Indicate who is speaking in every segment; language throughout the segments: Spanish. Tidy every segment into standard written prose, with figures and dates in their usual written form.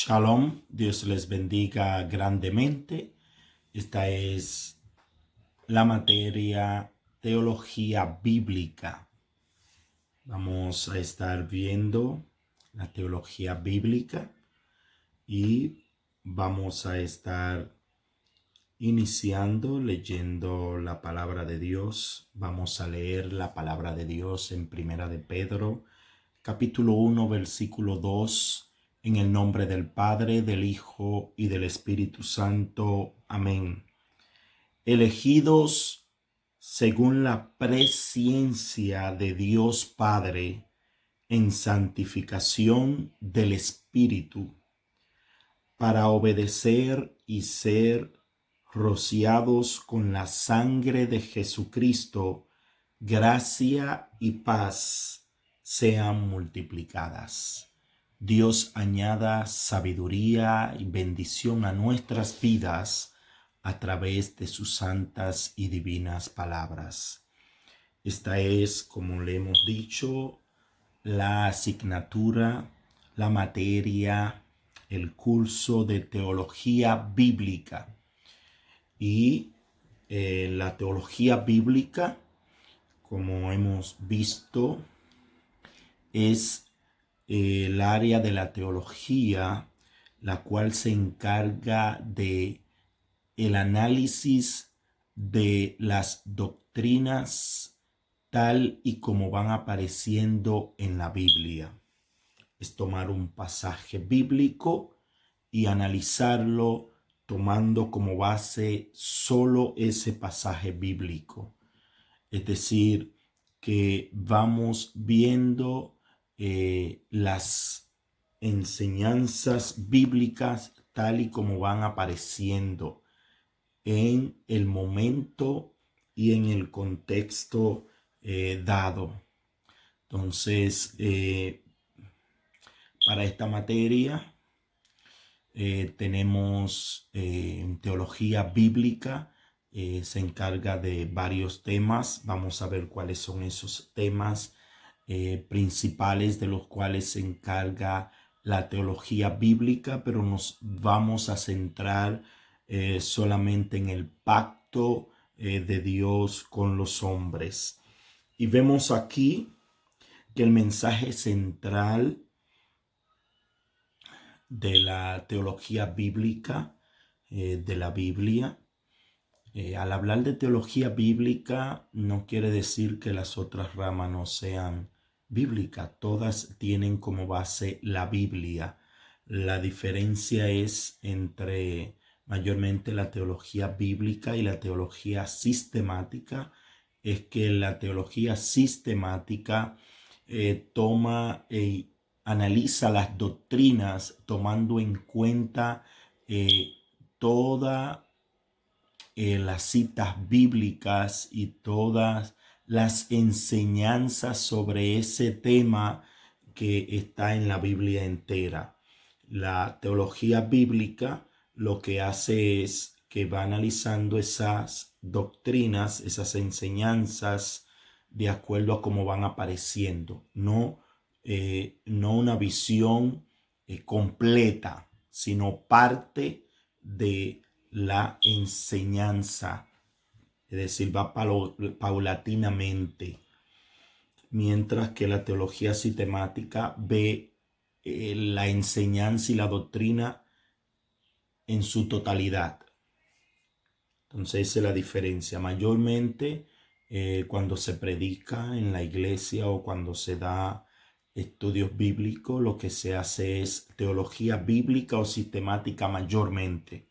Speaker 1: Shalom, Dios les bendiga grandemente. Esta es la materia teología bíblica. Vamos a estar viendo la teología bíblica y vamos a estar iniciando leyendo la palabra de Dios. Vamos a leer la palabra de Dios en Primera de Pedro, capítulo 1, versículo 2. En el nombre del Padre, del Hijo y del Espíritu Santo. Amén. Elegidos según la presciencia de Dios Padre en santificación del Espíritu, para obedecer y ser rociados con la sangre de Jesucristo, gracia y paz sean multiplicadas. Dios añada sabiduría y bendición a nuestras vidas a través de sus santas y divinas palabras. Esta es, como le hemos dicho, la asignatura, la materia, el curso de teología bíblica. Y la teología bíblica, como hemos visto, es el área de la teología la cual se encarga de el análisis de las doctrinas tal y como van apareciendo en la Biblia. Es tomar un pasaje bíblico y analizarlo tomando como base solo ese pasaje bíblico. Es decir, que vamos viendo las enseñanzas bíblicas tal y como van apareciendo en el momento y en el contexto dado. Entonces, para esta materia tenemos teología bíblica. Se encarga de varios temas. Vamos a ver cuáles son esos temas principales de los cuales se encarga la teología bíblica, pero nos vamos a centrar solamente en el pacto de Dios con los hombres. Y vemos aquí que el mensaje central de la teología bíblica, de la Biblia, al hablar de teología bíblica no quiere decir que las otras ramas no sean bíblicas. Todas tienen como base la Biblia. La diferencia es entre mayormente la teología bíblica y la teología sistemática. Es que la teología sistemática toma y analiza las doctrinas tomando en cuenta toda las citas bíblicas y todas las enseñanzas sobre ese tema que está en la Biblia entera. La teología bíblica lo que hace es que va analizando esas doctrinas, esas enseñanzas de acuerdo a cómo van apareciendo, no una visión completa, sino parte de la enseñanza, es decir, va paulatinamente, mientras que la teología sistemática ve la enseñanza y la doctrina en su totalidad. Entonces esa es la diferencia. Mayormente cuando se predica en la iglesia o cuando se da estudios bíblicos, lo que se hace es teología bíblica o sistemática mayormente.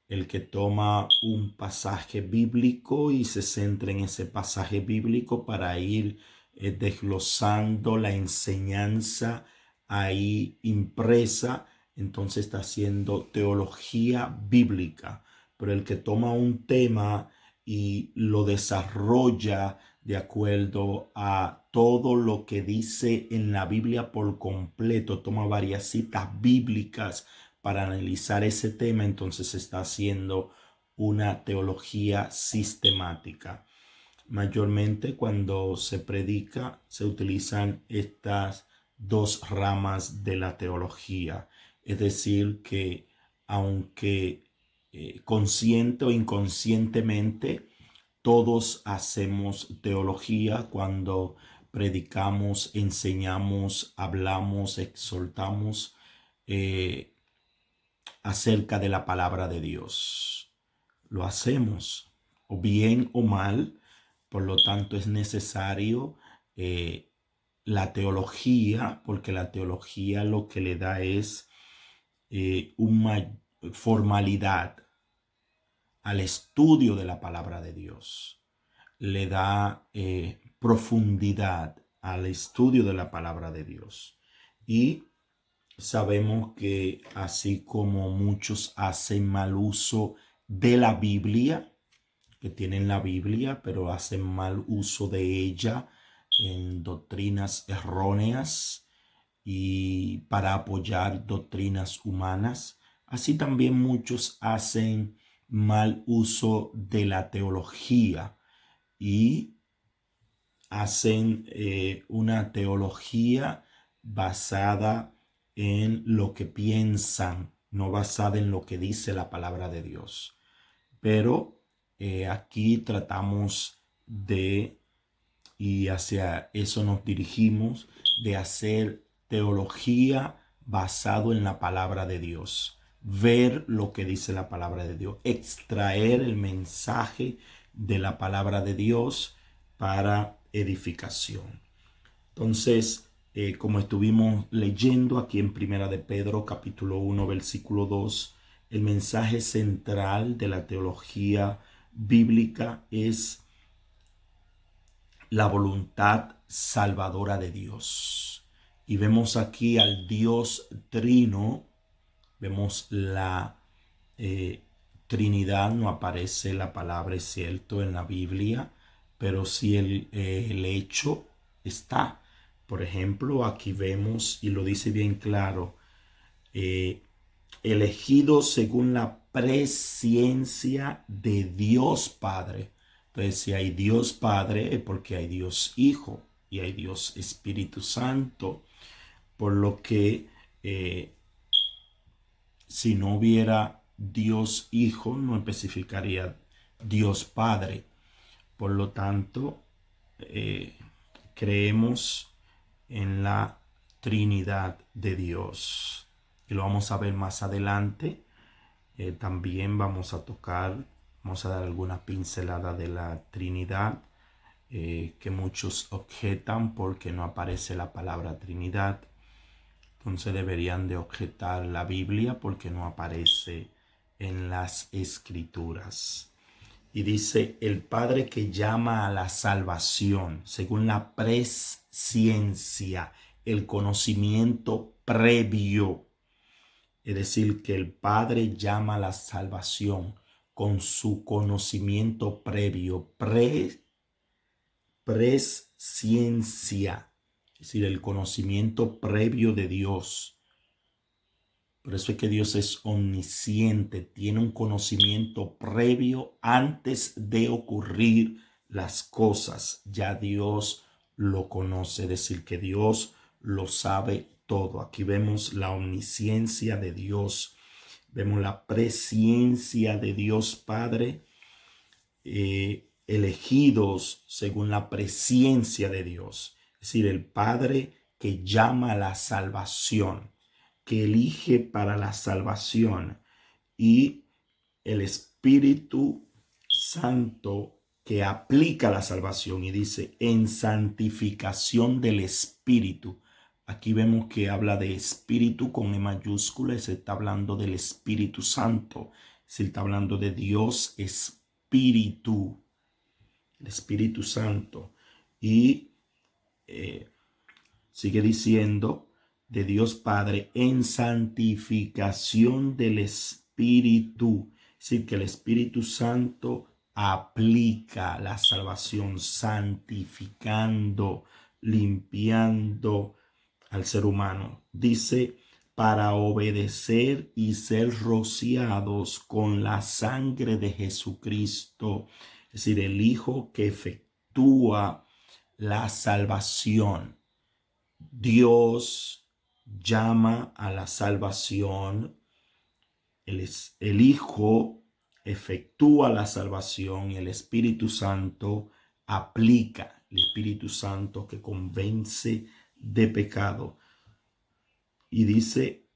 Speaker 1: El que toma un pasaje bíblico y se centra en ese pasaje bíblico para ir desglosando la enseñanza ahí impresa, entonces está haciendo teología bíblica. Pero el que toma un tema y lo desarrolla de acuerdo a todo lo que dice en la Biblia por completo, toma varias citas bíblicas para analizar ese tema, entonces está haciendo una teología sistemática. Mayormente cuando se predica se utilizan estas dos ramas de la teología. Es decir, que aunque consciente o inconscientemente, todos hacemos teología cuando predicamos, enseñamos, hablamos, exhortamos eh, acerca de la palabra de Dios. Lo hacemos, o bien o mal. Por lo tanto, es necesario la teología, porque la teología lo que le da es una formalidad al estudio de la palabra de Dios. Le da profundidad al estudio de la palabra de Dios. Y sabemos que así como muchos hacen mal uso de la Biblia, que tienen la Biblia, pero hacen mal uso de ella en doctrinas erróneas y para apoyar doctrinas humanas. Así también muchos hacen mal uso de la teología y hacen una teología basada en lo que piensan, no basada en lo que dice la palabra de Dios. Pero aquí tratamos de, y hacia eso nos dirigimos, de hacer teología basado en la palabra de Dios. Ver lo que dice la palabra de Dios. Extraer el mensaje de la palabra de Dios para edificación. Entonces, como estuvimos leyendo aquí en Primera de Pedro, capítulo 1, versículo 2, el mensaje central de la teología bíblica es la voluntad salvadora de Dios. Y vemos aquí al Dios Trino, vemos la Trinidad, no aparece la palabra, es cierto, en la Biblia, pero sí el hecho está. Por ejemplo, aquí vemos, y lo dice bien claro, eh, elegido según la presciencia de Dios Padre. Entonces, si hay Dios Padre, es porque hay Dios Hijo y hay Dios Espíritu Santo. Por lo que si no hubiera Dios Hijo, no especificaría Dios Padre. Por lo tanto, creemos en la Trinidad de Dios. Y lo vamos a ver más adelante. También vamos a tocar, vamos a dar alguna pincelada de la Trinidad, que muchos objetan porque no aparece la palabra Trinidad. Entonces deberían de objetar la Biblia porque no aparece en las Escrituras. Y dice, el Padre que llama a la salvación, según la presciencia, el conocimiento previo. Es decir, que el Padre llama a la salvación con su conocimiento previo, presciencia. Es decir, el conocimiento previo de Dios. Por eso es que Dios es omnisciente, tiene un conocimiento previo antes de ocurrir las cosas. Ya Dios lo conoce, es decir, que Dios lo sabe todo. Aquí vemos la omnisciencia de Dios, vemos la presciencia de Dios Padre, elegidos según la presciencia de Dios. Es decir, el Padre que llama a la salvación, que elige para la salvación, y el Espíritu Santo que aplica la salvación y dice en santificación del Espíritu. Aquí vemos que habla de Espíritu con E mayúscula y se está hablando del Espíritu Santo. Se está hablando de Dios Espíritu, el Espíritu Santo. Y sigue diciendo de Dios Padre en santificación del Espíritu. Es decir, que el Espíritu Santo aplica la salvación, santificando, limpiando al ser humano. Dice, para obedecer y ser rociados con la sangre de Jesucristo. Es decir, el Hijo que efectúa la salvación. Dios llama a la salvación, el Hijo efectúa la salvación y el Espíritu Santo aplica, el Espíritu Santo que convence de pecado. Y dice,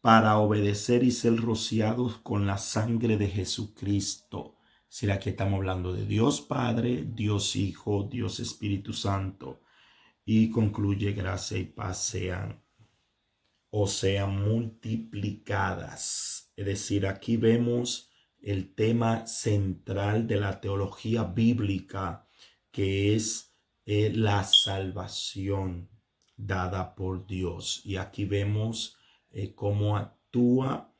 Speaker 1: para obedecer y ser rociados con la sangre de Jesucristo. Si aquí estamos hablando de Dios Padre, Dios Hijo, Dios Espíritu Santo. Y concluye, gracia y paz sean multiplicadas. Es decir, aquí vemos el tema central de la teología bíblica, que es la salvación dada por Dios. Y aquí vemos cómo actúa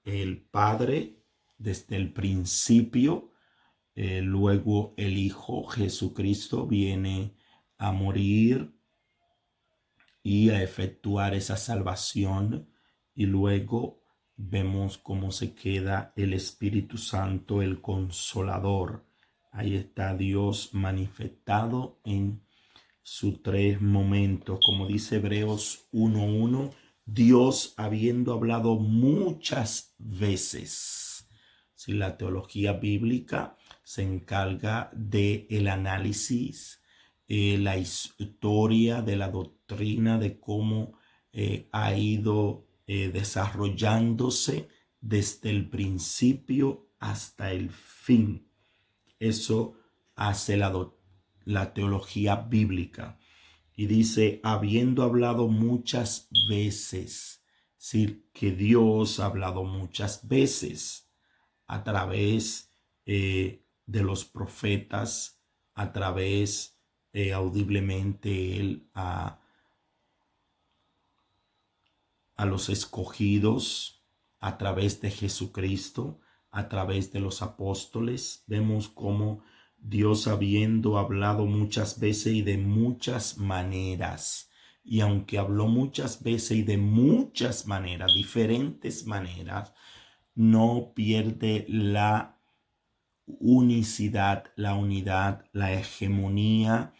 Speaker 1: el Padre desde el principio. Luego el Hijo Jesucristo viene a morir y a efectuar esa salvación, y luego vemos cómo se queda el Espíritu Santo, el Consolador. Ahí está Dios manifestado en sus tres momentos, como dice Hebreos 1:1, Dios habiendo hablado muchas veces. Si la teología bíblica se encarga de el análisis, la historia de la doctrina, de cómo ha ido desarrollándose desde el principio hasta el fin. Eso hace la teología bíblica. Y dice, habiendo hablado muchas veces, es decir, que Dios ha hablado muchas veces a través de los profetas, a través audiblemente Él a los escogidos, a través de Jesucristo, a través de los apóstoles. Vemos cómo Dios, habiendo hablado muchas veces y de muchas maneras, y aunque habló muchas veces y de muchas maneras, diferentes maneras, no pierde la unicidad, la unidad, la hegemonía,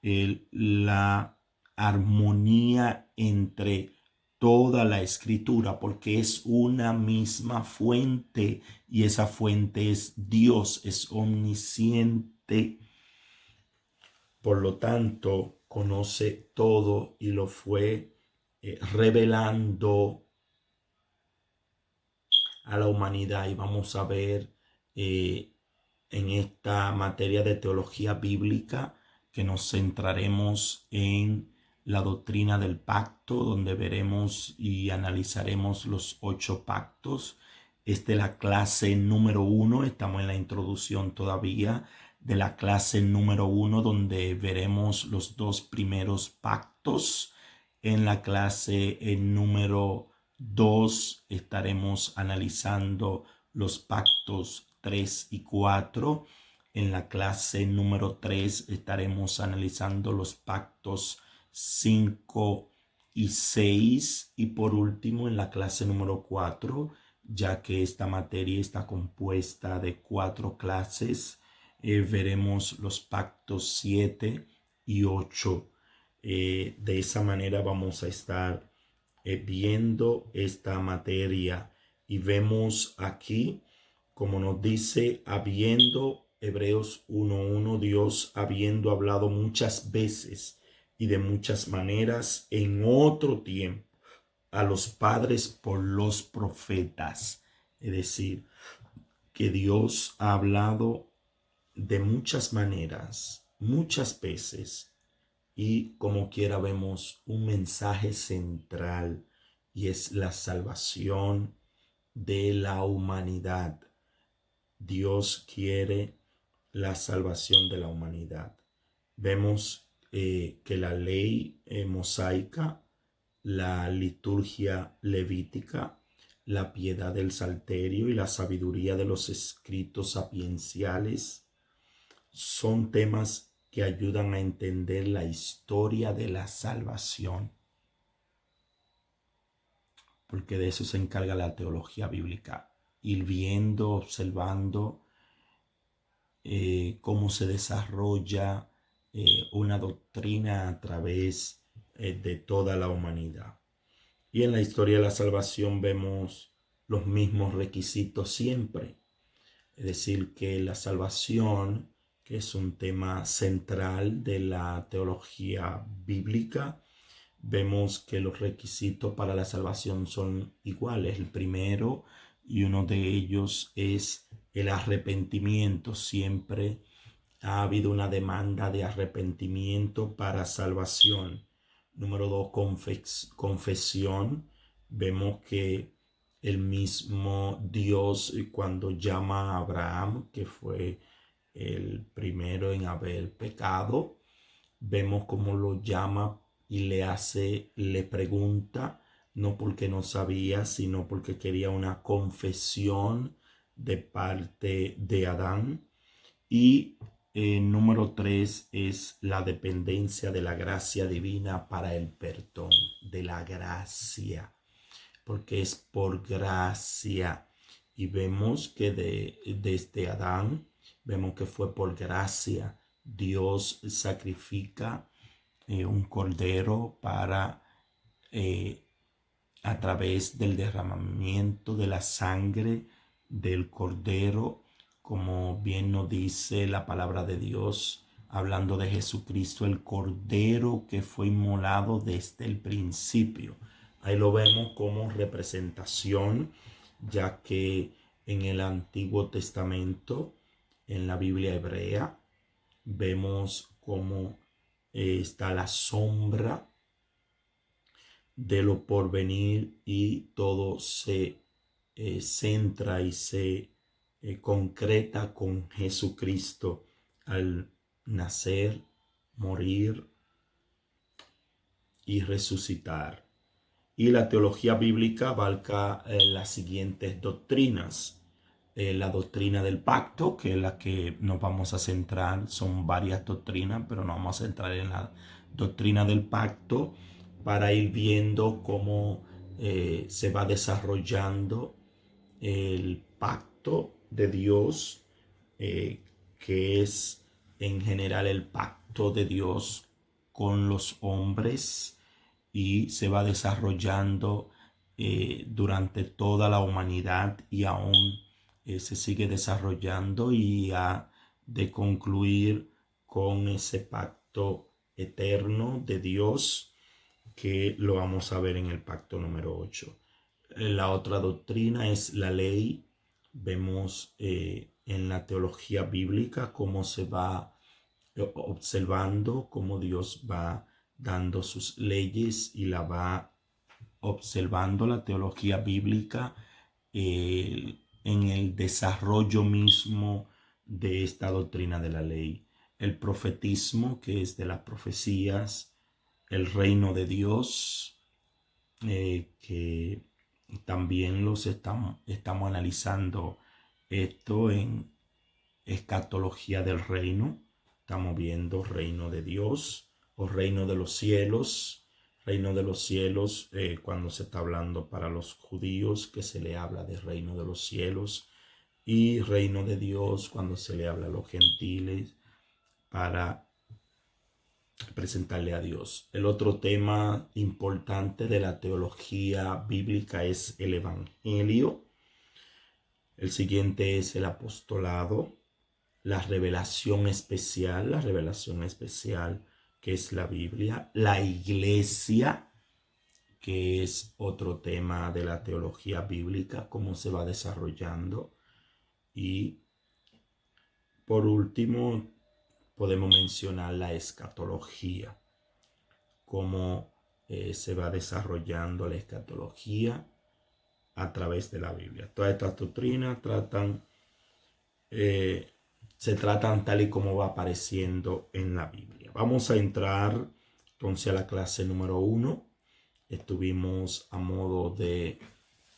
Speaker 1: la armonía entre toda la escritura, porque es una misma fuente y esa fuente es Dios, es omnisciente. Por lo tanto, conoce todo y lo fue revelando a la humanidad. Y vamos a ver en esta materia de teología bíblica que nos centraremos en la doctrina del pacto, donde veremos y analizaremos los 8 pactos. Esta es la clase número 1, estamos en la introducción todavía de la clase número 1, donde veremos los 2 primeros pactos. En la clase número 2 estaremos analizando los pactos 3 y 4. En la clase número 3 estaremos analizando los pactos 5 y 6. Y por último, en la clase número 4, ya que esta materia está compuesta de 4 clases, veremos los pactos 7 y 8. De esa manera vamos a estar viendo esta materia, y vemos aquí, como nos dice, habiendo, Hebreos 1:1, Dios habiendo hablado muchas veces y de muchas maneras en otro tiempo a los padres por los profetas. Es decir, que Dios ha hablado de muchas maneras, muchas veces, y como quiera vemos un mensaje central, y es la salvación de la humanidad. Dios quiere la salvación de la humanidad. Vemos que la ley mosaica, la liturgia levítica, la piedad del salterio y la sabiduría de los escritos sapienciales son temas que ayudan a entender la historia de la salvación, porque de eso se encarga la teología bíblica, ir viendo, observando cómo se desarrolla una doctrina a través de toda la humanidad. Y en la historia de la salvación vemos los mismos requisitos siempre. Es decir, que la salvación, que es un tema central de la teología bíblica, vemos que los requisitos para la salvación son iguales. El primero y uno de ellos es el arrepentimiento. Siempre ha habido una demanda de arrepentimiento para salvación. Número dos, confesión. Vemos que el mismo Dios, cuando llama a Abraham, que fue el primero en haber pecado, vemos cómo lo llama y le pregunta, no porque no sabía, sino porque quería una confesión de parte de Adán. Y número tres es la dependencia de la gracia divina para el perdón, de la gracia, porque es por gracia. Y vemos que desde Adán, vemos que fue por gracia. Dios sacrifica un cordero para, a través del derramamiento de la sangre del cordero, como bien nos dice la palabra de Dios, hablando de Jesucristo, el cordero que fue inmolado desde el principio. Ahí lo vemos como representación, ya que en el Antiguo Testamento, en la Biblia hebrea, vemos cómo está la sombra de lo porvenir y todo se centra y se concreta con Jesucristo al nacer, morir y resucitar. Y la teología bíblica abarca las siguientes doctrinas. La doctrina del pacto, que es la que nos vamos a centrar. Son varias doctrinas, pero nos vamos a centrar en la doctrina del pacto para ir viendo cómo se va desarrollando el pacto de Dios, que es en general el pacto de Dios con los hombres, y se va desarrollando durante toda la humanidad, y aún se sigue desarrollando, y ha de concluir con ese pacto eterno de Dios, que lo vamos a ver en el pacto número 8. La otra doctrina es la ley. Vemos en la teología bíblica cómo se va observando, cómo Dios va dando sus leyes y la va observando la teología bíblica en el desarrollo mismo de esta doctrina de la ley. El profetismo, que es de las profecías, el reino de Dios, que también estamos analizando esto en escatología del reino. Estamos viendo reino de Dios o reino de los cielos. Reino de los cielos, cuando se está hablando para los judíos, que se le habla de reino de los cielos, y reino de Dios cuando se le habla a los gentiles para presentarle a Dios. El otro tema importante de la teología bíblica es el evangelio. El siguiente es el apostolado, la revelación especial que es la Biblia, la iglesia, que es otro tema de la teología bíblica, cómo se va desarrollando. Y por último, podemos mencionar la escatología, cómo se va desarrollando la escatología a través de la Biblia. Todas estas doctrinas se tratan tal y como va apareciendo en la Biblia. Vamos a entrar entonces a la clase número 1. Estuvimos a modo de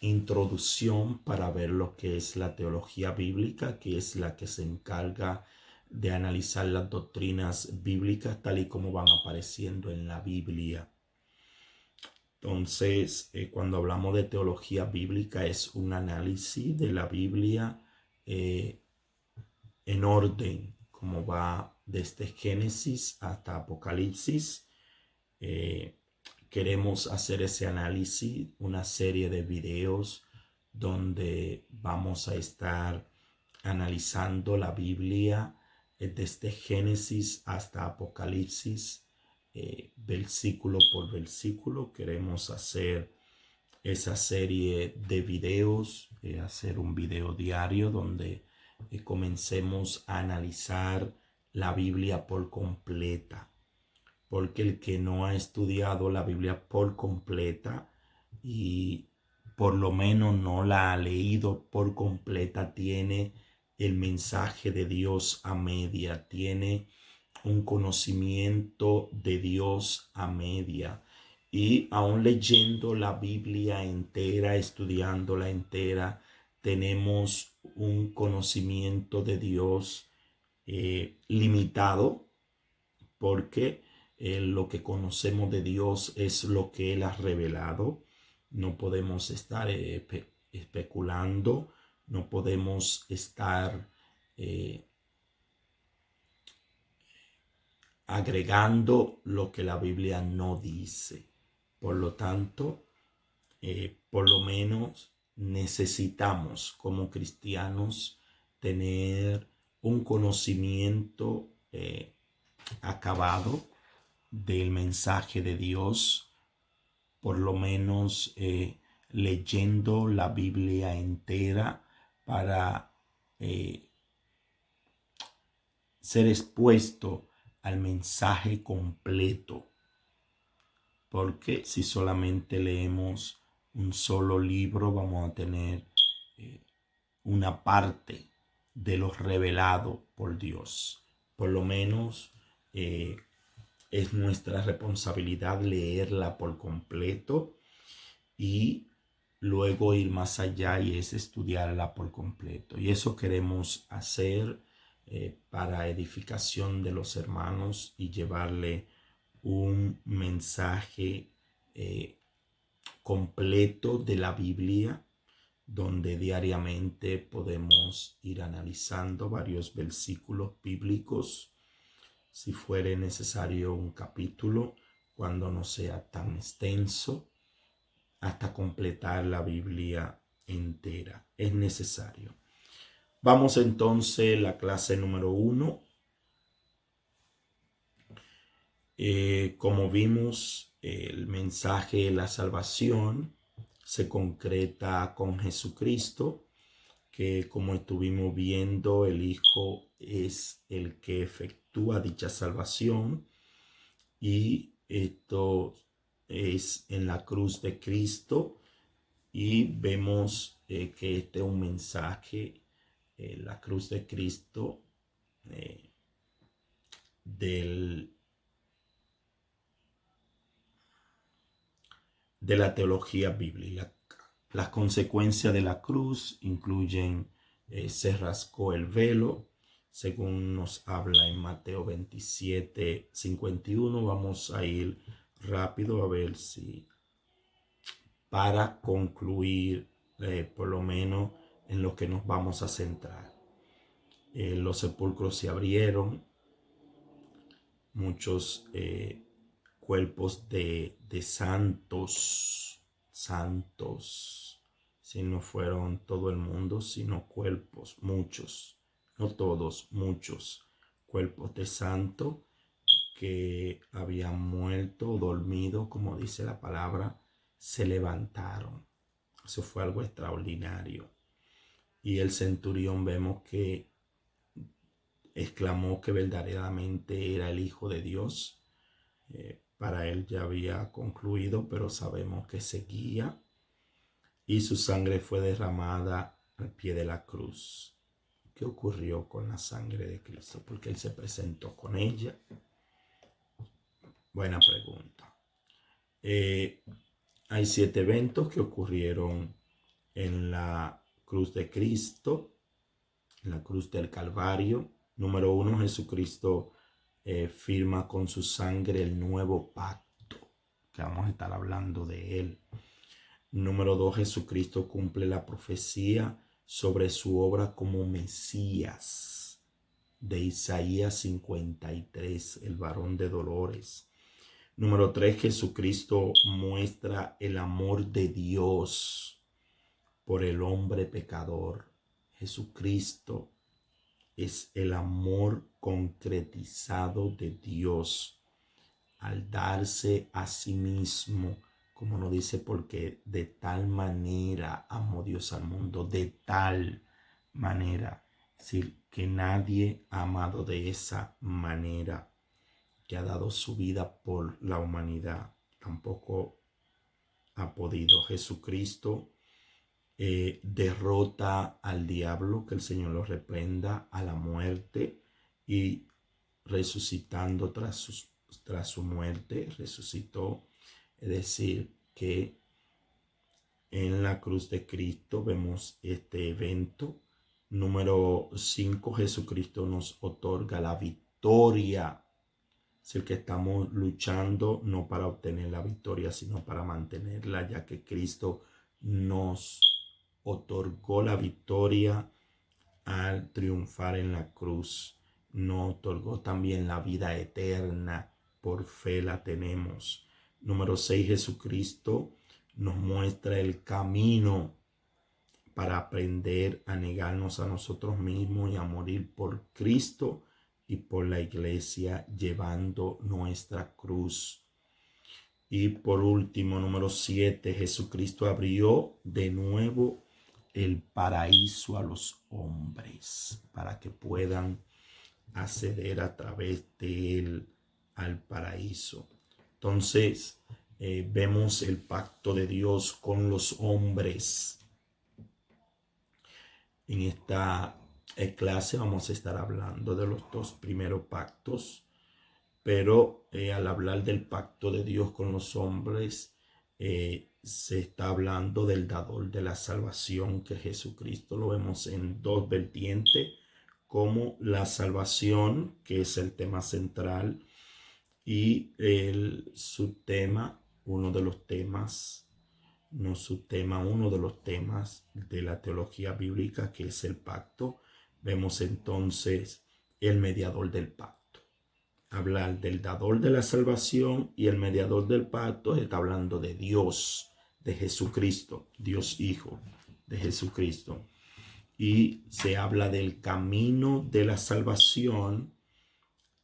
Speaker 1: introducción para ver lo que es la teología bíblica, que es la que se encarga de analizar las doctrinas bíblicas tal y como van apareciendo en la Biblia. Entonces, cuando hablamos de teología bíblica, es un análisis de la Biblia en orden, como va desde Génesis hasta Apocalipsis. Queremos hacer ese análisis, una serie de videos donde vamos a estar analizando la Biblia desde Génesis hasta Apocalipsis, versículo por versículo. Queremos hacer esa serie de videos, hacer un video diario donde comencemos a analizar la Biblia por completa, porque el que no ha estudiado la Biblia por completa y por lo menos no la ha leído por completa, tiene el mensaje de Dios a media, tiene un conocimiento de Dios a media. Y aún leyendo la Biblia entera, estudiándola entera, tenemos un conocimiento de Dios limitado, porque lo que conocemos de Dios es lo que Él ha revelado. No podemos estar especulando, no podemos estar agregando lo que la Biblia no dice. Por lo tanto, por lo menos necesitamos como cristianos tener un conocimiento acabado del mensaje de Dios, por lo menos leyendo la Biblia entera para ser expuesto al mensaje completo. Porque si solamente leemos un solo libro, vamos a tener una parte de lo revelado por Dios. Por lo menos es nuestra responsabilidad leerla por completo y luego ir más allá, y es estudiarla por completo. Y eso queremos hacer para edificación de los hermanos y llevarle un mensaje completo de la Biblia, donde diariamente podemos ir analizando varios versículos bíblicos, si fuere necesario un capítulo, cuando no sea tan extenso, hasta completar la Biblia entera. Es necesario. Vamos entonces a la clase número 1. Como vimos, el mensaje de la salvación se concreta con Jesucristo, que como estuvimos viendo, el Hijo es el que efectúa dicha salvación, y esto es en la cruz de Cristo. Y vemos que este es un mensaje, la cruz de Cristo, de la teología bíblica. Las consecuencias de la cruz incluyen se rascó el velo, según nos habla en Mateo 27:51. Vamos a ir rápido a ver si para concluir por lo menos en lo que nos vamos a centrar. Los sepulcros se abrieron, muchos cuerpos de santos, si no fueron todo el mundo, sino cuerpos, muchos, no todos, muchos cuerpos de santos que habían muerto o dormido, como dice la palabra, se levantaron. Eso fue algo extraordinario. Y el centurión, vemos que exclamó que verdaderamente era el Hijo de Dios. Para él ya había concluido, pero sabemos que seguía. Y su sangre fue derramada al pie de la cruz. ¿Qué ocurrió con la sangre de Cristo? Porque él se presentó con ella. Buena pregunta. Hay 7 eventos que ocurrieron en la cruz de Cristo, en la cruz del Calvario. Número 1, Jesucristo firma con su sangre el nuevo pacto, que vamos a estar hablando de él. Número 2, Jesucristo cumple la profecía sobre su obra como Mesías. de Isaías 53, el varón de dolores. Número 3, Jesucristo muestra el amor de Dios por el hombre pecador. Jesucristo es el amor concretizado de Dios al darse a sí mismo, como nos dice, porque de tal manera amó Dios al mundo, de tal manera. Es decir, que nadie ha amado de esa manera, que ha dado su vida por la humanidad. Tampoco ha podido. Jesucristo derrota al diablo, que el Señor lo reprenda, a la muerte, y resucitando tras su muerte, resucitó. Es decir, que en la cruz de Cristo vemos este evento. Número 5, Jesucristo nos otorga la victoria. Es decir, que estamos luchando no para obtener la victoria, sino para mantenerla, ya que Cristo nos otorgó la victoria al triunfar en la cruz. Nos otorgó también la vida eterna. Por fe la tenemos. Número 6, Jesucristo nos muestra el camino para aprender a negarnos a nosotros mismos y a morir por Cristo y por la iglesia, llevando nuestra cruz. Y por último, número 7, Jesucristo abrió de nuevo el paraíso a los hombres para que puedan acceder a través de él al paraíso. Entonces, vemos el pacto de Dios con los hombres. En esta clase vamos a estar hablando de los dos primeros pactos, pero al hablar del pacto de Dios con los hombres, se está hablando del dador de la salvación, que Jesucristo. Lo vemos en dos vertientes, como la salvación, que es el tema central, y el subtema, uno de los temas, no subtema, uno de los temas de la teología bíblica, que es el pacto. Vemos entonces el mediador del pacto. Hablar del dador de la salvación y el mediador del pacto está hablando de Dios, de Jesucristo, Dios Hijo de Jesucristo. Y se habla del camino de la salvación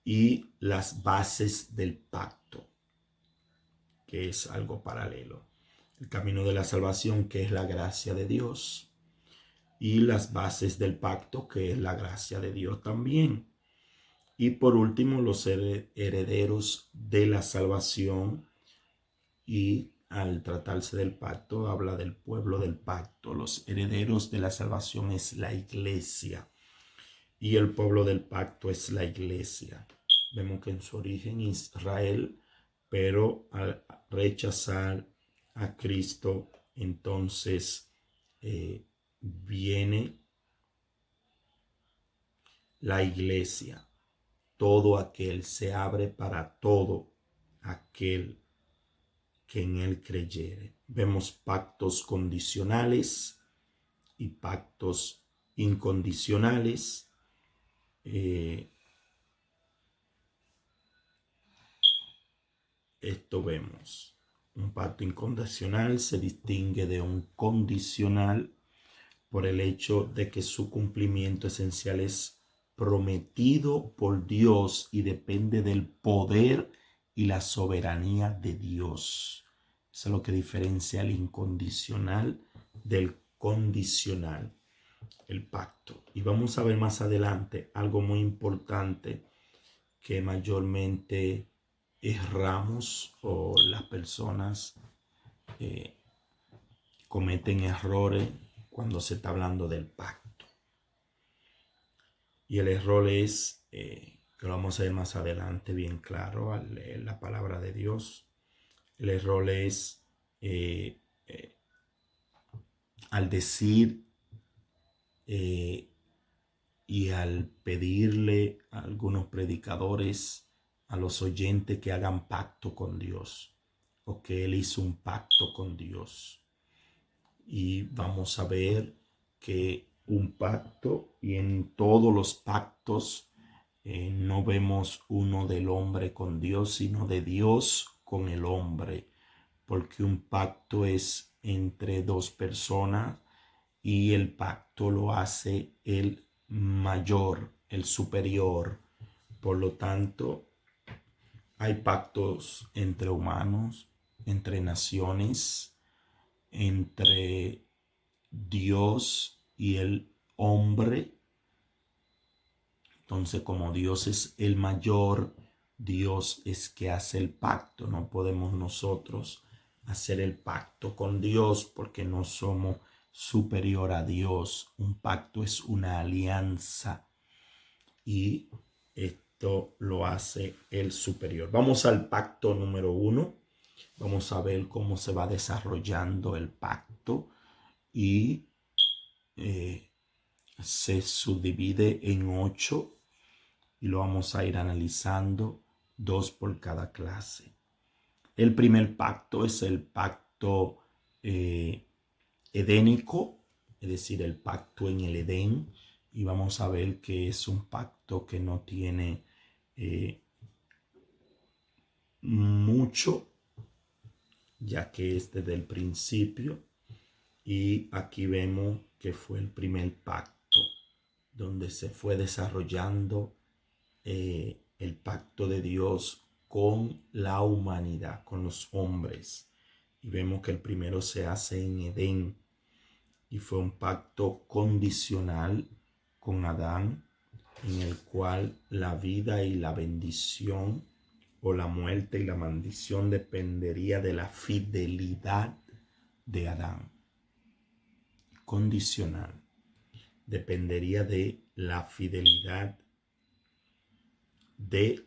Speaker 1: y las bases del pacto, que es algo paralelo. El camino de la salvación, que es la gracia de Dios, y las bases del pacto, que es la gracia de Dios también. Y por último, los herederos de la salvación, y al tratarse del pacto, habla del pueblo del pacto. Los herederos de la salvación es la iglesia, y el pueblo del pacto es la iglesia. Vemos que en su origen Israel, pero al rechazar a Cristo, entonces viene la iglesia. Todo aquel se abre para todo aquel que en él creyere. Vemos pactos condicionales y pactos incondicionales. Esto vemos. Un pacto incondicional se distingue de un condicional por el hecho de que su cumplimiento esencial es prometido por Dios y depende del poder y la soberanía de Dios. Eso es lo que diferencia el incondicional del condicional, el pacto. Y vamos a ver más adelante algo muy importante que mayormente erramos, o las personas cometen errores cuando se está hablando del pacto. Y el error es, que lo vamos a ver más adelante bien claro al leer la palabra de Dios. El error es al decir y al pedirle a algunos predicadores, a los oyentes, que hagan pacto con Dios, o que él hizo un pacto con Dios. Y vamos a ver que un pacto, y en todos los pactos No vemos uno del hombre con Dios, sino de Dios con el hombre, porque un pacto es entre dos personas y el pacto lo hace el mayor, el superior. Por lo tanto, hay pactos entre humanos, entre naciones, entre Dios y el hombre. Entonces, como Dios es el mayor, Dios es que hace el pacto. No podemos nosotros hacer el pacto con Dios porque no somos superior a Dios. Un pacto es una alianza y esto lo hace el superior. Vamos al pacto número 1. Vamos a ver cómo se va desarrollando el pacto y se subdivide en 8 y lo vamos a ir analizando 2 por cada clase. El primer pacto es el pacto edénico, es decir, el pacto en el Edén, y vamos a ver que es un pacto que no tiene mucho, ya que es desde el principio, y aquí vemos que fue el primer pacto donde se fue desarrollando el pacto de Dios con la humanidad, con los hombres. Y vemos que el primero se hace en Edén y fue un pacto condicional con Adán, en el cual la vida y la bendición o la muerte y la maldición dependería de la fidelidad de Adán. Condicional. Dependería de la fidelidad de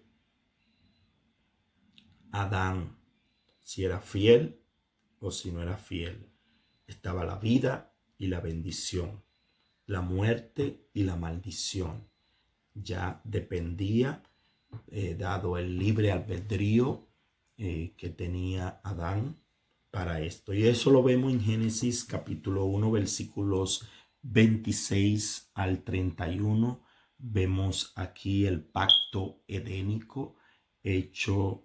Speaker 1: Adán, si era fiel o si no era fiel. Estaba la vida y la bendición, la muerte y la maldición. Ya dependía, dado el libre albedrío que tenía Adán para esto. Y eso lo vemos en Génesis capítulo 1, versículos 26 al 31. Vemos aquí el pacto edénico hecho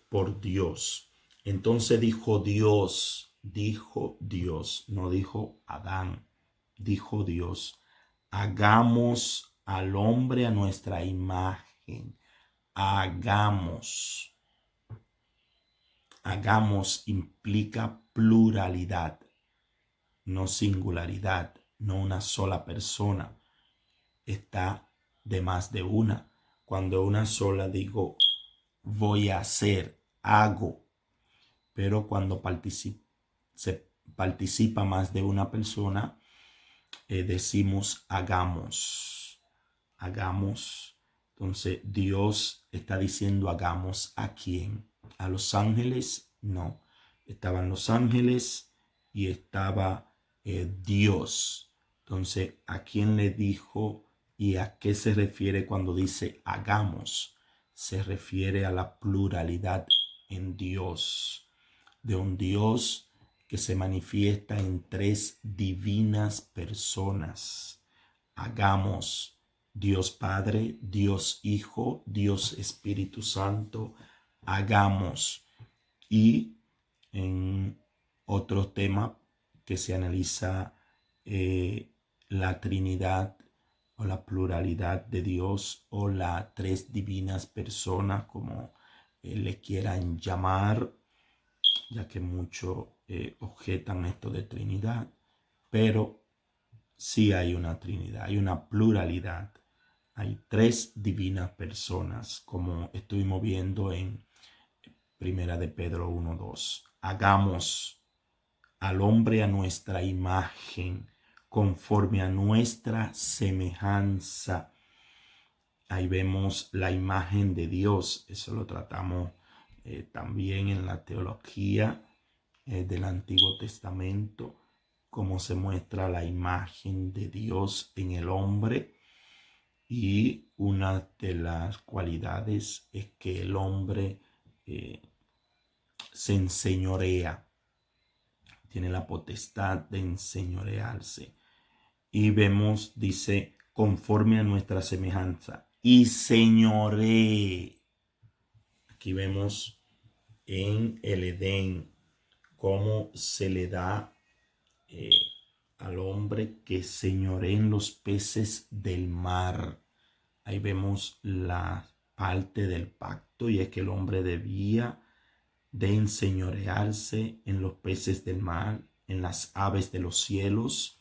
Speaker 1: por Dios. Entonces dijo Dios, no dijo Adán, dijo Dios, hagamos al hombre a nuestra imagen, hagamos. Hagamos implica pluralidad, no singularidad, no una sola persona. Está de más de una. Cuando una sola digo voy a hacer, hago. Pero cuando se participa más de una persona, decimos hagamos. Hagamos. Entonces Dios está diciendo hagamos ¿a quién? ¿A los ángeles? No. Estaban los ángeles y estaba Dios. Entonces, ¿a quién le dijo y a qué se refiere cuando dice hagamos? Se refiere a la pluralidad en Dios, de un Dios que se manifiesta en 3 divinas personas. Hagamos. Dios Padre, Dios Hijo, Dios Espíritu Santo, hagamos. Y en otro tema que se analiza la Trinidad o la pluralidad de Dios o las 3 divinas personas, como le quieran llamar, ya que muchos objetan esto de Trinidad, pero sí hay una Trinidad, hay una pluralidad. Hay 3 divinas personas, como estuvimos viendo en Primera de Pedro 1:2. Hagamos al hombre a nuestra imagen, conforme a nuestra semejanza. Ahí vemos la imagen de Dios. Eso lo tratamos también en la teología del Antiguo Testamento, cómo se muestra la imagen de Dios en el hombre. Y una de las cualidades es que el hombre se enseñorea, tiene la potestad de enseñorearse. Y vemos, dice, conforme a nuestra semejanza. y señoree. Aquí vemos en el Edén cómo se le da al hombre que señoree en los peces del mar. Ahí vemos la parte del pacto, y es que el hombre debía de enseñorearse en los peces del mar, en las aves de los cielos,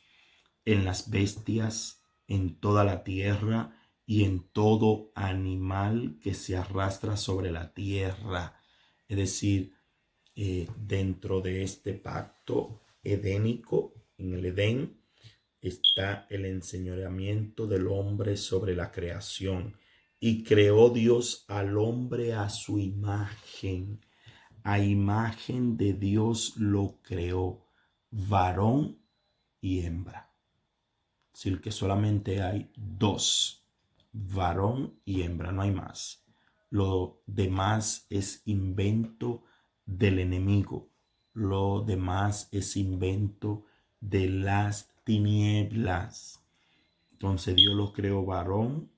Speaker 1: en las bestias, en toda la tierra y en todo animal que se arrastra sobre la tierra. Es decir, dentro de este pacto edénico, en el Edén, está el enseñoreamiento del hombre sobre la creación. Y creó Dios al hombre a su imagen. A imagen de Dios lo creó, varón y hembra. Es decir, que solamente hay dos, varón y hembra, no hay más. Lo demás es invento del enemigo. Lo demás es invento de las tinieblas. Entonces Dios los creó, varón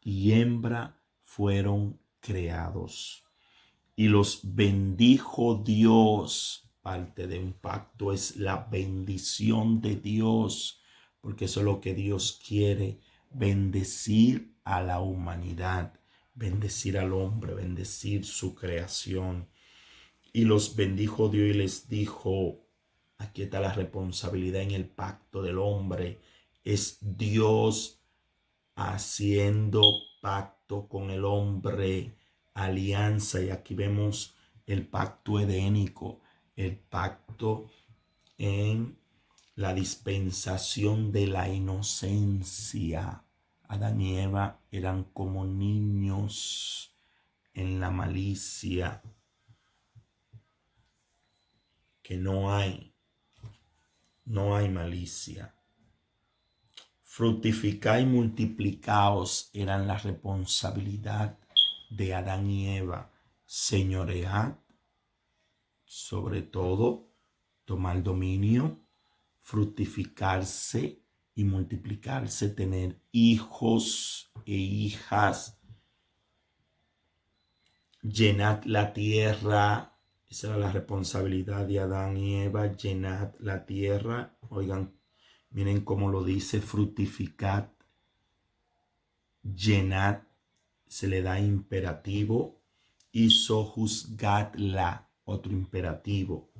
Speaker 1: y hembra fueron creados. Y los bendijo Dios. Parte de un pacto es la bendición de Dios, porque eso es lo que Dios quiere: bendecir a la humanidad, bendecir al hombre, bendecir su creación. Y los bendijo Dios y les dijo: aquí está la responsabilidad en el pacto del hombre. Es Dios haciendo pacto con el hombre, alianza. Y aquí vemos el pacto edénico, el pacto en la dispensación de la inocencia. Adán y Eva eran como niños en la malicia que no hay malicia. Fructificad y multiplicaos eran la responsabilidad de Adán y Eva. Señoread sobre todo, tomar dominio, fructificarse y multiplicarse, tener hijos e hijas, llenad la tierra. Esa era la responsabilidad de Adán y Eva: llenad la tierra. Oigan, miren cómo lo dice: fructificad, llenad, se le da imperativo, y sojuzgadla, otro imperativo,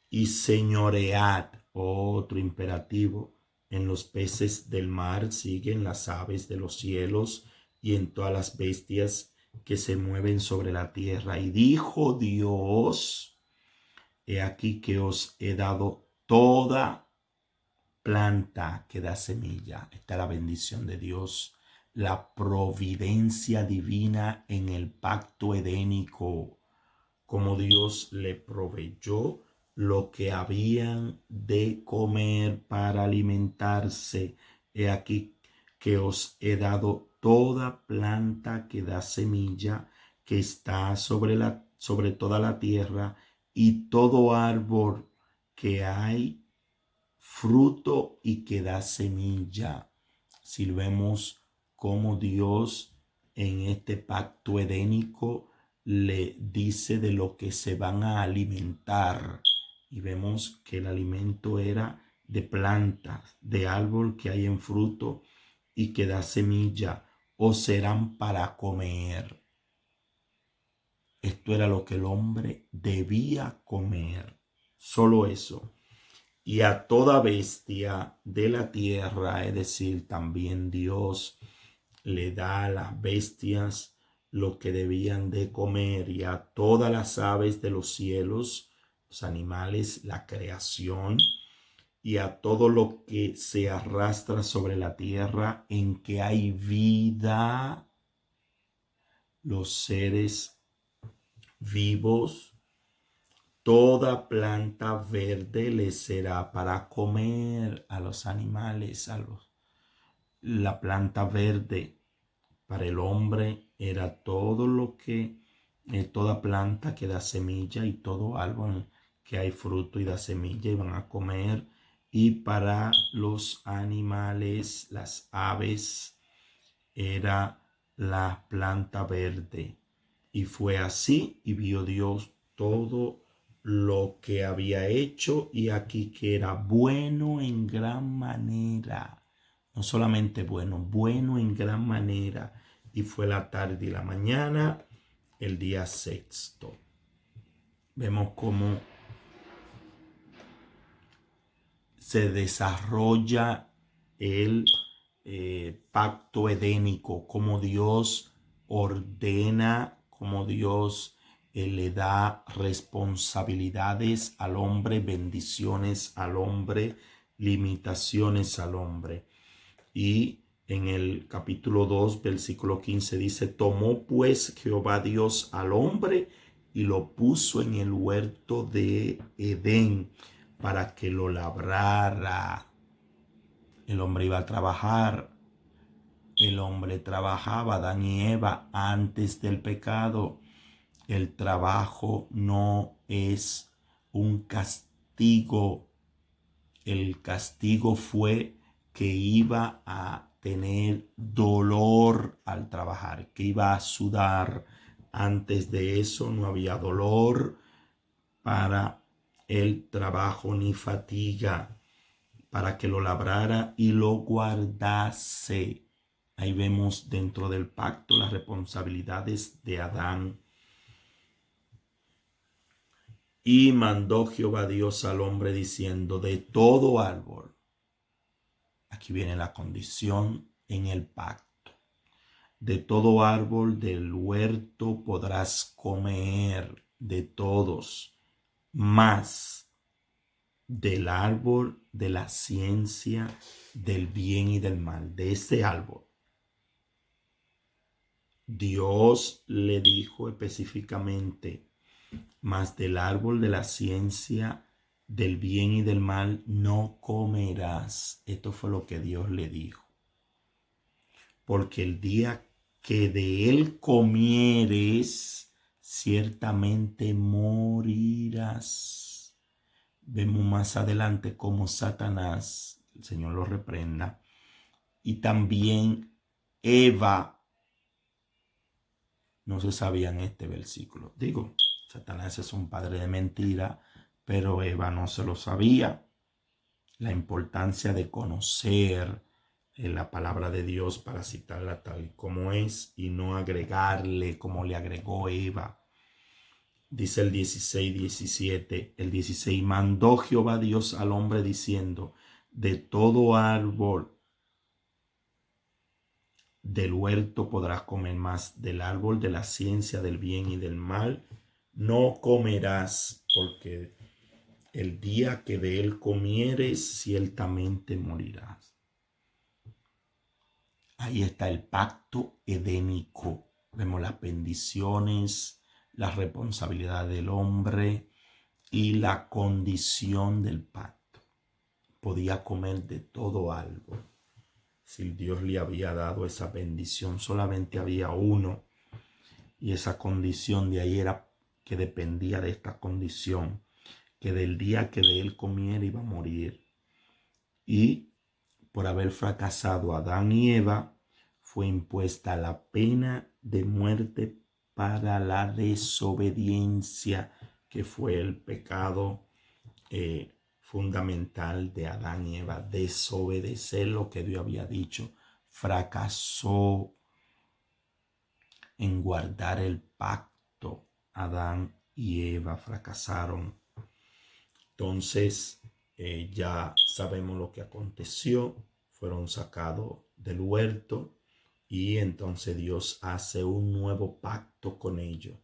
Speaker 1: y señoread, otro imperativo, en los peces del mar, siguen las aves de los cielos y en todas las bestias que se mueven sobre la tierra. Y dijo Dios: he aquí que os he dado toda planta que da semilla. Está la bendición de Dios, la providencia divina en el pacto edénico, como Dios le proveyó lo que habían de comer para alimentarse. He aquí que os he dado toda planta que da semilla, que está sobre toda la tierra, y todo árbol que hay fruto y que da semilla. Si vemos cómo Dios en este pacto edénico le dice de lo que se van a alimentar, y vemos que el alimento era de plantas, de árbol que hay en fruto y que da semilla, o serán para comer. Esto era lo que el hombre debía comer, solo eso. Y a toda bestia de la tierra, es decir, también Dios le da a las bestias lo que debían de comer, y a todas las aves de los cielos, los animales, la creación, y a todo lo que se arrastra sobre la tierra en que hay vida, los seres vivos. Toda planta verde les será para comer a los animales, la planta verde para el hombre era todo lo que, toda planta que da semilla y todo árbol que hay fruto y da semilla, iban a comer. Y para los animales, las aves, era la planta verde. Y fue así, y vio Dios todo lo que había hecho, y aquí que era bueno en gran manera. No solamente bueno, bueno en gran manera. Y fue la tarde y la mañana, el día sexto. Vemos cómo se desarrolla el pacto edénico, cómo Dios ordena, cómo Dios le da responsabilidades al hombre, bendiciones al hombre, limitaciones al hombre. Y en el capítulo 2, versículo 15 dice, tomó pues Jehová Dios al hombre y lo puso en el huerto de Edén para que lo labrara. El hombre iba a trabajar. El hombre trabajaba, Adán y Eva, antes del pecado. El trabajo no es un castigo. El castigo fue que iba a tener dolor al trabajar, que iba a sudar. Antes de eso no había dolor para el trabajo ni fatiga, para que lo labrara y lo guardase. Ahí vemos dentro del pacto las responsabilidades de Adán. Y mandó Jehová Dios al hombre diciendo, de todo árbol. Aquí viene la condición en el pacto. De todo árbol del huerto podrás comer, de todos, mas del árbol de la ciencia del bien y del mal, de ese árbol. Dios le dijo específicamente, mas del árbol de la ciencia del bien y del mal no comerás. Esto fue lo que Dios le dijo. Porque el día que de él comieres, ciertamente morirás. Vemos más adelante cómo Satanás, el Señor lo reprenda, y también Eva, no se sabía en este versículo. Digo, Satanás es un padre de mentira, pero Eva no se lo sabía. La importancia de conocer la palabra de Dios para citarla tal como es y no agregarle como le agregó Eva. Dice el 16:17, el 16, mandó Jehová Dios al hombre diciendo, de todo árbol del huerto podrás comer, más del árbol de la ciencia del bien y del mal no comerás, porque el día que de él comieres ciertamente morirás. Ahí está el pacto edénico. Vemos las bendiciones, la responsabilidad del hombre y la condición del pacto. Podía comer de todo algo. Si Dios le había dado esa bendición, solamente había uno. Y esa condición de ahí era que dependía de esta condición, que del día que de él comiera iba a morir. Y por haber fracasado Adán y Eva, fue impuesta la pena de muerte para la desobediencia, que fue el pecado fundamental de Adán y Eva, desobedecer lo que Dios había dicho. Fracasó en guardar el pacto. Adán y Eva fracasaron. Entonces, ya sabemos lo que aconteció. Fueron sacados del huerto y entonces Dios hace un nuevo pacto con ellos.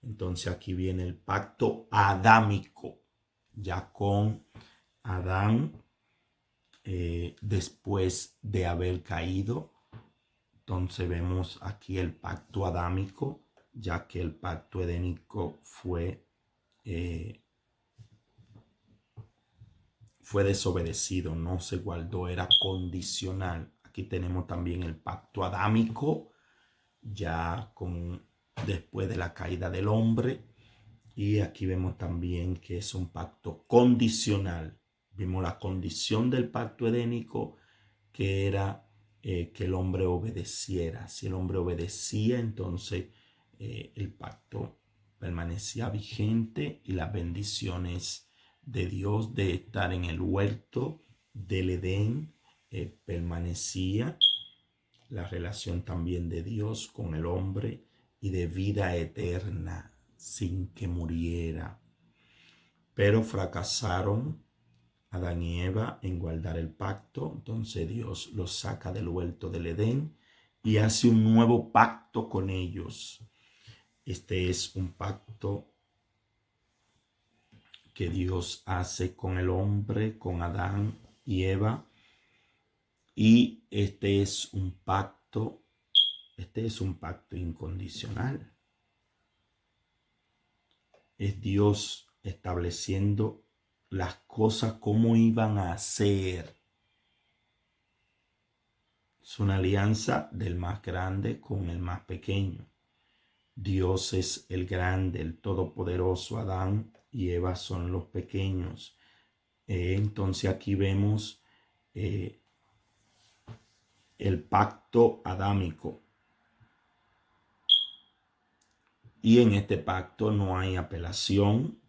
Speaker 1: Entonces aquí viene el pacto adámico, ya con Adán después de haber caído. Entonces vemos aquí el pacto adámico, ya que el pacto edénico fue desobedecido, no se guardó, era condicional. Aquí tenemos también el pacto adámico, ya después de la caída del hombre. Y aquí vemos también que es un pacto condicional. Vimos la condición del pacto edénico, que era que el hombre obedeciera. Si el hombre obedecía, entonces el pacto permanecía vigente y las bendiciones de Dios de estar en el huerto del Edén permanecía. La relación también de Dios con el hombre y de vida eterna sin que muriera. Pero fracasaron Adán y Eva en guardar el pacto. Entonces Dios los saca del huerto del Edén y hace un nuevo pacto con ellos. Este es un pacto que Dios hace con el hombre, con Adán y Eva. Y este es un pacto incondicional. Es Dios estableciendo las cosas como iban a ser. Es una alianza del más grande con el más pequeño. Dios es el grande, el todopoderoso. Adán y Eva son los pequeños. Entonces aquí vemos el pacto adámico. Y en este pacto no hay apelación,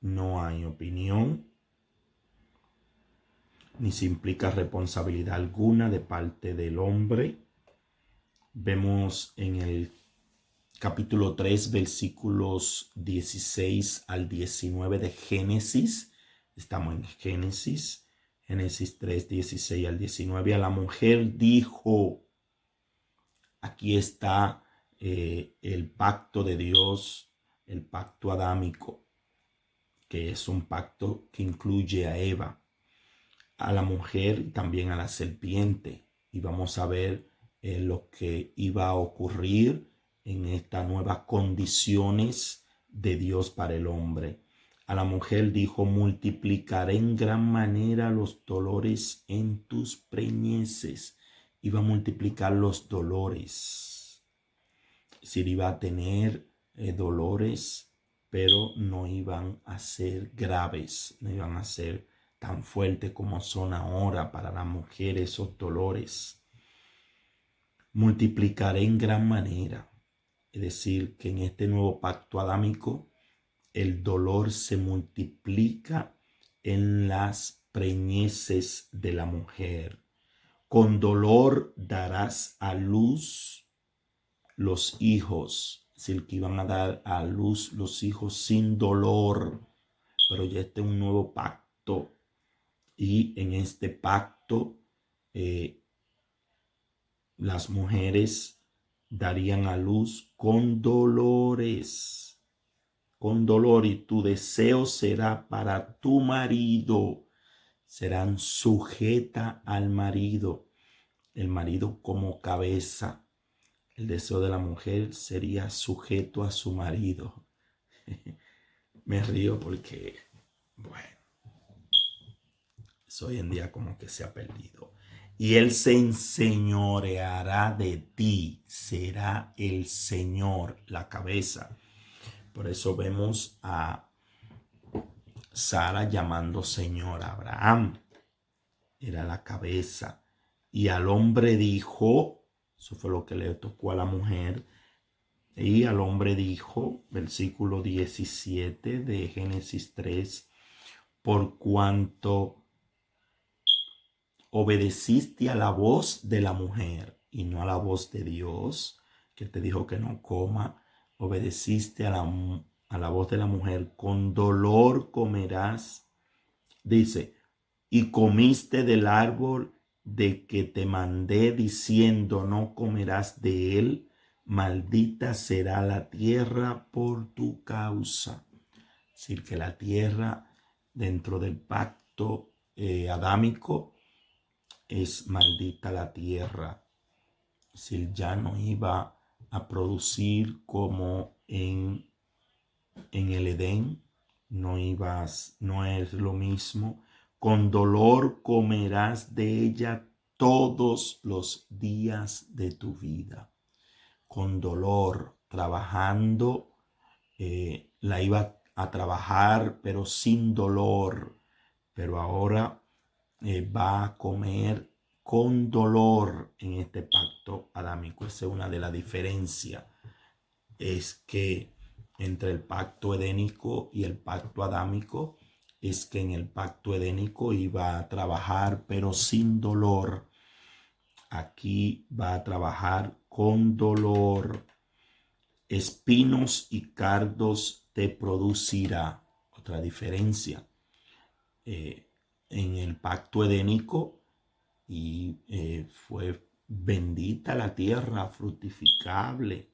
Speaker 1: no hay opinión, ni se implica responsabilidad alguna de parte del hombre. Vemos en el capítulo 3, versículos 16 al 19 de Génesis. Estamos en Génesis 3, 16 al 19. A la mujer dijo, aquí está el pacto de Dios, el pacto adámico, que es un pacto que incluye a Eva, a la mujer y también a la serpiente. Y vamos a ver lo que iba a ocurrir en estas nuevas condiciones de Dios para el hombre. A la mujer dijo, multiplicaré en gran manera los dolores en tus preñeces. Iba a multiplicar los dolores. Es decir, iba a tener dolores, pero no iban a ser graves, no iban a ser tan fuertes como son ahora para las mujeres esos dolores. Multiplicaré en gran manera. Es decir, que en este nuevo pacto adámico, el dolor se multiplica en las preñeces de la mujer. Con dolor darás a luz los hijos. Es decir, que iban a dar a luz los hijos sin dolor. Pero ya este es un nuevo pacto. Y en este pacto, las mujeres darían a luz con dolores. Con dolor, y tu deseo será para tu marido. Serán sujeta al marido. El marido como cabeza. El deseo de la mujer sería sujeto a su marido. Me río porque, bueno, eso hoy en día como que se ha perdido. Y él se enseñoreará de ti. Será el Señor, la cabeza. Por eso vemos a Sara llamando Señor a Abraham. Era la cabeza. Y al hombre dijo, eso fue lo que le tocó a la mujer, y al hombre dijo, versículo 17 de Génesis 3, por cuanto obedeciste a la voz de la mujer y no a la voz de Dios, que te dijo que no coma, obedeciste a la voz de la mujer, con dolor comerás, dice, y comiste del árbol de que te mandé diciendo, no comerás de él, maldita será la tierra por tu causa. Es decir, que la tierra dentro del pacto adámico es maldita la tierra. Es decir, ya no iba a producir como en el Edén, no es lo mismo. Con dolor comerás de ella todos los días de tu vida. Con dolor, trabajando, la iba a trabajar, pero sin dolor. Pero ahora va a comer con dolor en este pacto adámico. Esa es una de las diferencias. Es que entre el pacto edénico y el pacto adámico, es que en el pacto edénico iba a trabajar pero sin dolor. Aquí va a trabajar con dolor. Espinos y cardos te producirá. Otra diferencia. En el pacto edénico fue bendita la tierra, fructificable,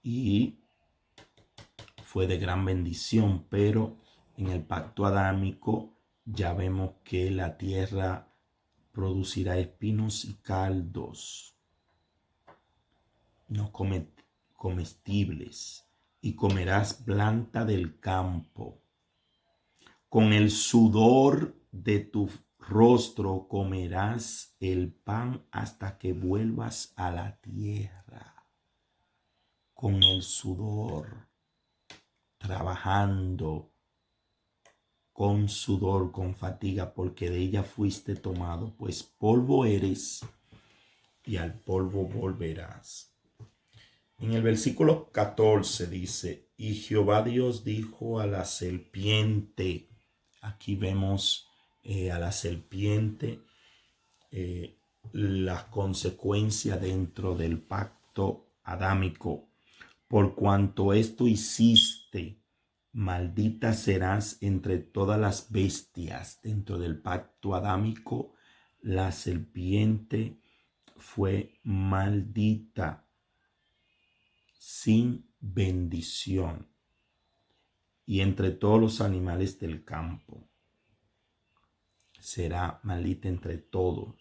Speaker 1: y fue de gran bendición, pero en el pacto adámico ya vemos que la tierra producirá espinos y cardos no comestibles, y comerás planta del campo. Con el sudor de tu rostro comerás el pan hasta que vuelvas a la tierra. Con el sudor, trabajando con sudor, con fatiga, porque de ella fuiste tomado, pues polvo eres y al polvo volverás. En el versículo 14 dice, y Jehová Dios dijo a la serpiente. Aquí vemos a la serpiente, las consecuencias dentro del pacto adámico. Por cuanto esto hiciste, maldita serás entre todas las bestias. Dentro del pacto adámico, la serpiente fue maldita, sin bendición, y entre todos los animales del campo será maldita entre todos.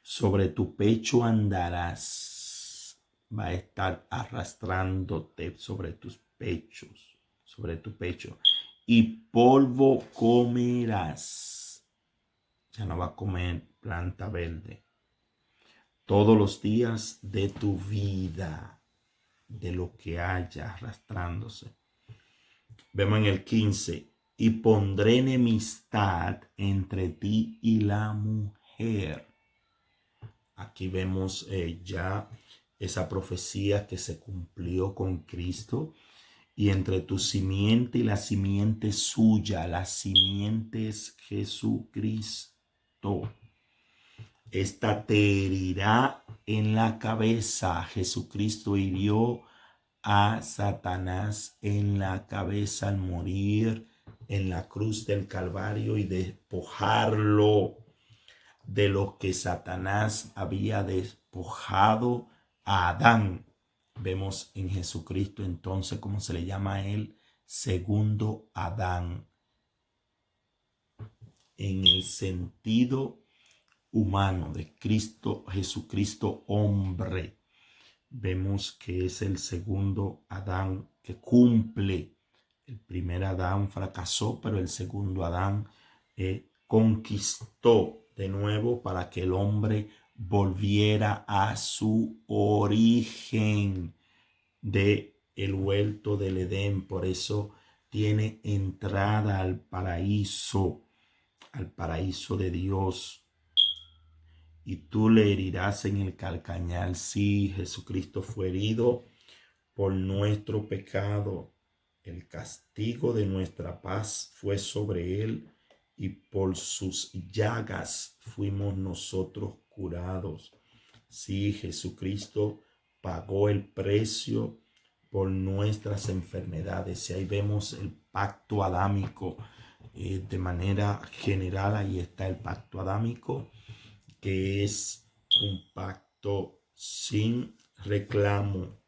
Speaker 1: Sobre tu pecho andarás, va a estar arrastrándote sobre tus pechos, sobre tu pecho, y polvo comerás. Ya no va a comer planta verde todos los días de tu vida, de lo que haya arrastrándose. Vemos en el 15, y pondré enemistad entre ti y la mujer. Aquí vemos ya esa profecía que se cumplió con Cristo. Y entre tu simiente y la simiente suya, la simiente es Jesucristo. Esta te herirá en la cabeza. Jesucristo hirió a Satanás en la cabeza al morir en la cruz del Calvario y despojarlo de lo que Satanás había despojado a Adán. Vemos en Jesucristo entonces cómo se le llama a él segundo Adán, en el sentido humano de Cristo, Jesucristo hombre. Vemos que es el segundo Adán que cumple. El primer Adán fracasó, pero el segundo Adán conquistó de nuevo para que el hombre volviera a su origen de el huerto del Edén. Por eso tiene entrada al paraíso de Dios. Y tú le herirás en el calcañar. Sí, Jesucristo fue herido por nuestro pecado. El castigo de nuestra paz fue sobre él, y por sus llagas fuimos nosotros curados. Sí, Jesucristo pagó el precio por nuestras enfermedades. Y ahí vemos el pacto adámico. De manera general, ahí está el pacto adámico, que es un pacto sin reclamo,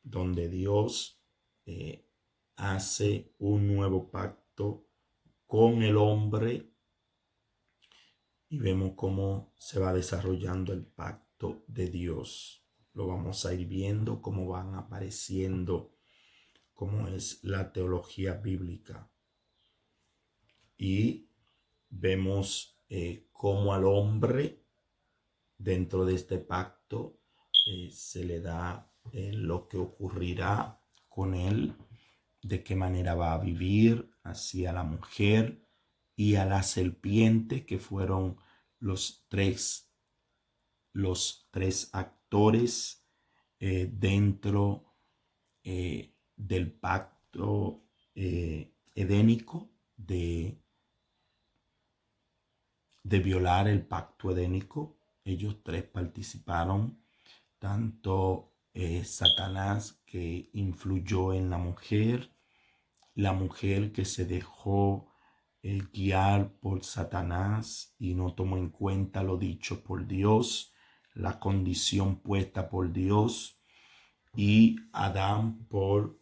Speaker 1: donde Dios hace un nuevo pacto con el hombre, y vemos cómo se va desarrollando el pacto de Dios. Lo vamos a ir viendo, cómo van apareciendo, cómo es la teología bíblica. Y vemos cómo al hombre dentro de este pacto se le da lo que ocurrirá con él, de qué manera va a vivir, así a la mujer y a la serpiente, que fueron los tres los tres actores dentro del pacto edénico, de violar el pacto edénico. Ellos tres participaron, tanto Satanás, que influyó en la mujer que se dejó guiar por Satanás y no tomó en cuenta lo dicho por Dios, la condición puesta por Dios, y Adán por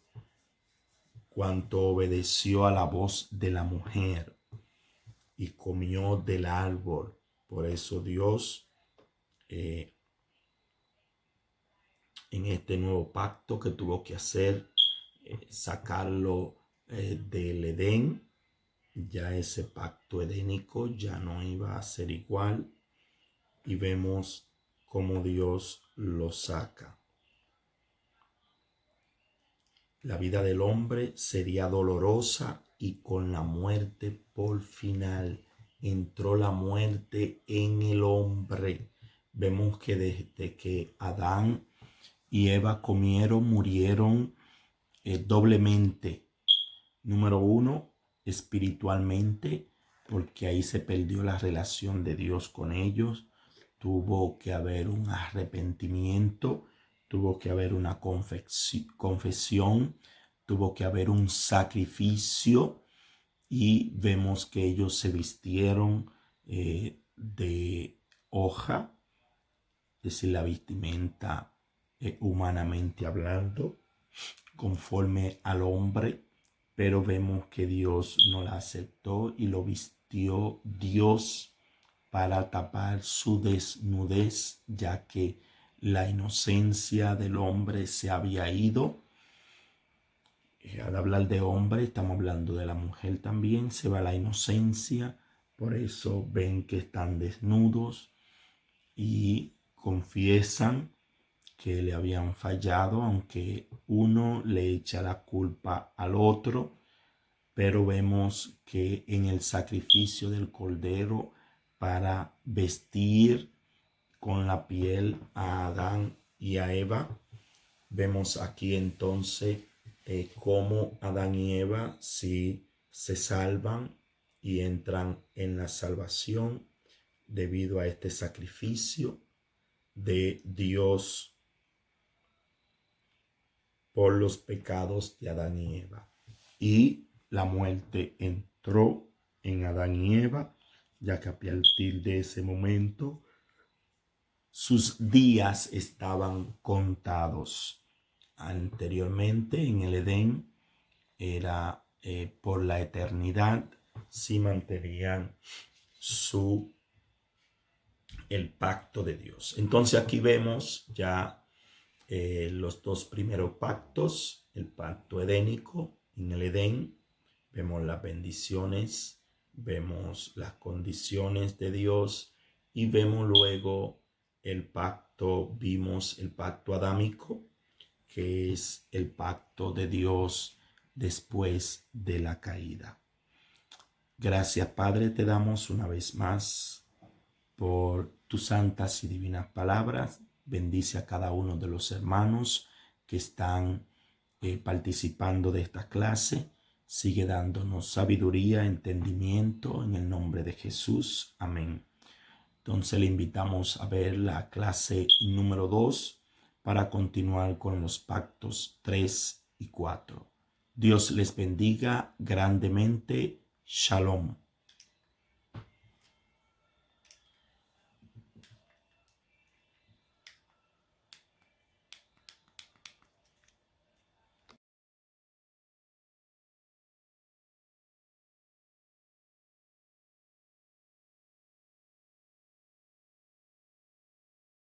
Speaker 1: cuanto obedeció a la voz de la mujer y comió del árbol. Por eso Dios, en este nuevo pacto que tuvo que hacer, sacarlo del Edén, ya ese pacto edénico ya no iba a ser igual, y vemos cómo Dios lo saca. La vida del hombre sería dolorosa y con la muerte por final. Entró la muerte en el hombre. Vemos que desde que Adán y Eva comieron, murieron doblemente. Número uno, espiritualmente, porque ahí se perdió la relación de Dios con ellos. Tuvo que haber un arrepentimiento, tuvo que haber una confesión, tuvo que haber un sacrificio, y vemos que ellos se vistieron de hoja, es decir, la vestimenta humanamente hablando, conforme al hombre, pero vemos que Dios no la aceptó y lo vistió Dios para tapar su desnudez, ya que la inocencia del hombre se había ido. Al hablar de hombre, estamos hablando de la mujer también, se va la inocencia, por eso ven que están desnudos y confiesan que le habían fallado, aunque uno le echa la culpa al otro, pero vemos que en el sacrificio del cordero para vestir con la piel a Adán y a Eva, vemos aquí entonces cómo Adán y Eva sí se salvan y entran en la salvación debido a este sacrificio de Dios por los pecados de Adán y Eva. Y la muerte entró en Adán y Eva, ya que a partir de ese momento sus días estaban contados. Anteriormente en el Edén era por la eternidad, si mantenían el pacto de Dios. Entonces aquí vemos ya los dos primeros pactos, el pacto edénico en el Edén, vemos las bendiciones, vemos las condiciones de Dios, y vemos luego vimos el pacto adámico, que es el pacto de Dios después de la caída. Gracias, Padre, te damos una vez más por tus santas y divinas palabras. Bendice a cada uno de los hermanos que están participando de esta clase. Sigue dándonos sabiduría, entendimiento, en el nombre de Jesús. Amén. Entonces le invitamos a ver la clase número 2 para continuar con los pactos 3 y 4. Dios les bendiga grandemente. Shalom.